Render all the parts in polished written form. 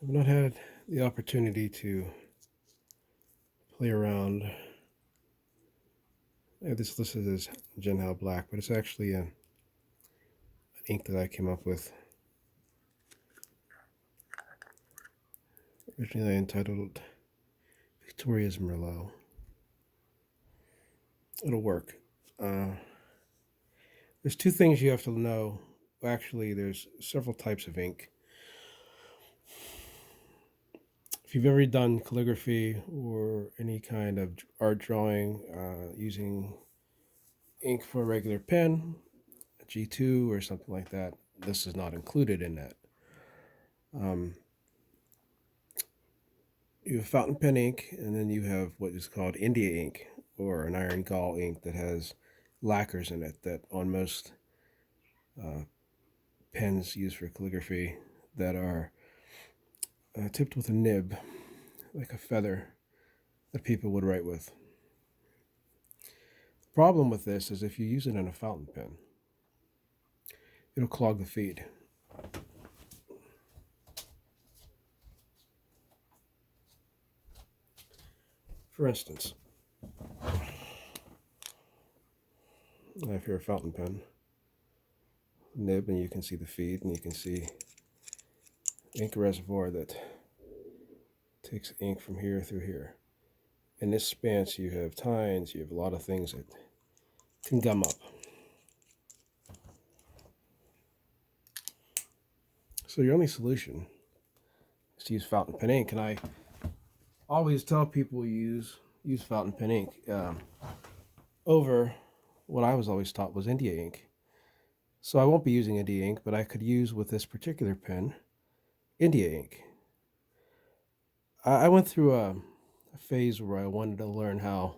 I've not had the opportunity to play around. This listed as Genhal Black, but it's actually an ink that I came up with. Originally entitled Victoria's Merlot. It'll work. There's two things you have to know. Actually, there's several types of ink. If you've ever done calligraphy or any kind of art drawing using ink for a regular pen, a G2 or something like that, this is not included in that. You have fountain pen ink, and then you have what is called India ink, or an iron gall ink that has lacquers in it that on most pens used for calligraphy that are tipped with a nib, like a feather that people would write with. The problem with this is if you use it in a fountain pen, it'll clog the feed. For instance, I have here a fountain pen nib, and you can see the feed, and you can see ink reservoir that takes ink from here through here. In this span, so you have tines, you have a lot of things that can gum up. So your only solution is to use fountain pen ink, and I always tell people use fountain pen ink over what I was always taught was India ink. So I won't be using India ink, but I could use with this particular pen India ink. I went through a phase where I wanted to learn how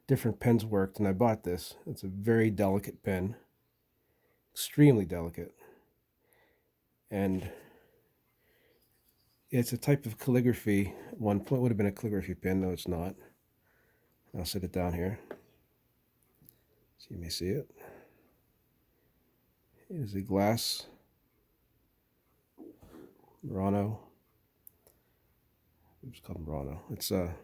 different pens worked, and I bought this. It's a very delicate pen, extremely delicate, and it's a type of calligraphy. At one point would have been a calligraphy pen, though it's not. I'll set it down here so you may see it. It is a glass Murano. It's called Murano. It's a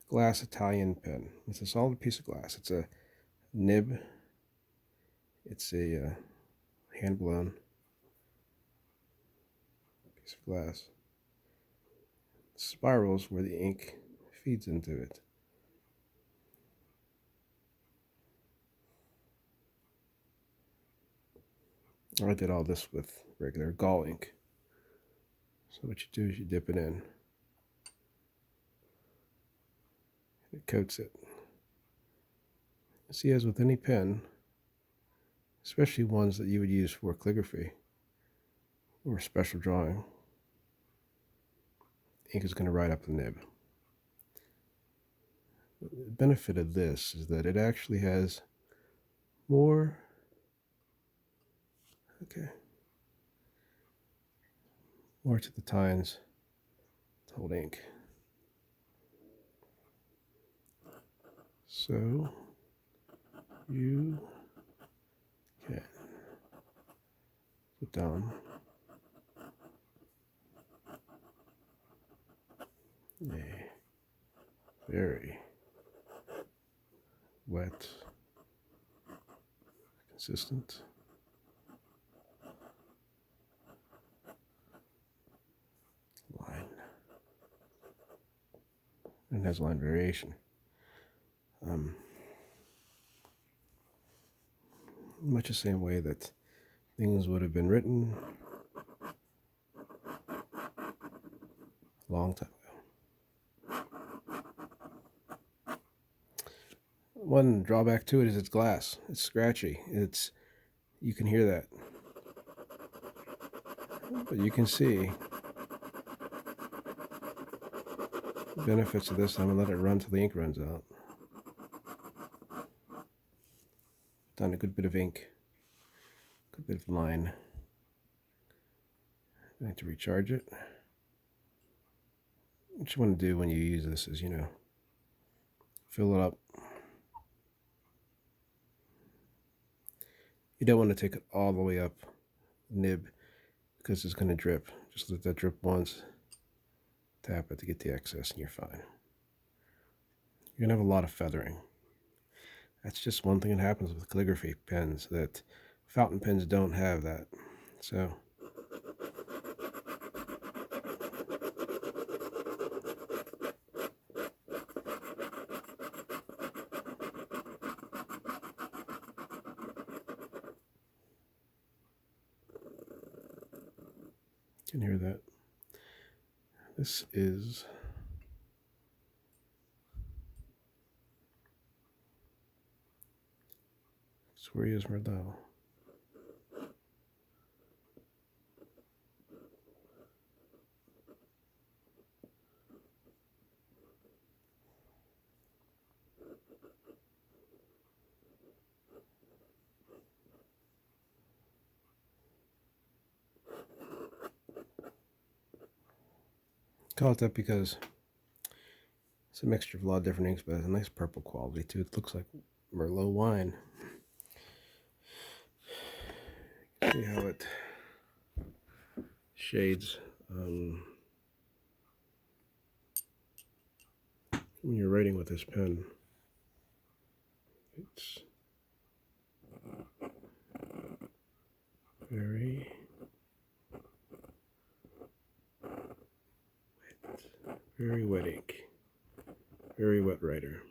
glass Italian pen. It's a solid piece of glass. It's a nib. It's a hand blown piece of glass. Spirals where the ink feeds into it. I did all this with regular gall ink. So what you do is you dip it in. It coats it. See, as with any pen, especially ones that you would use for calligraphy or special drawing, ink is going to ride up the nib. The benefit of this is that it actually has more to the tines to hold ink. So you can put down a very wet, consistent line, and it has line variation. Much the same way that things would have been written a long time ago. One drawback to it is it's glass. It's scratchy. You can hear that. But you can see the benefits of this. I'm going to let it run till the ink runs out. Done a good bit of ink, good bit of line. I need to recharge it. What you want to do when you use this is, fill it up. You don't want to take it all the way up nib because it's going to drip. Just let that drip once, tap it to get the excess, and you're fine. You're gonna have a lot of feathering. That's just one thing that happens with calligraphy pens, that fountain pens don't have that. So you can hear that. This is Soria's Merlot. Call it that because it's a mixture of a lot of different inks, but it has a nice purple quality too. It looks like Merlot wine. See how it shades when you're writing with this pen. It's very wet, very wet ink, very wet writer.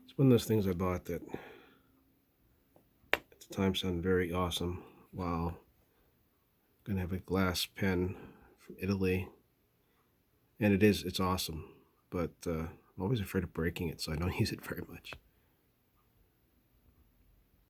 It's one of those things I bought that at the time sounded very awesome. Wow, I'm gonna have a glass pen from Italy, and it's awesome, but I'm always afraid of breaking it, so I don't use it very much.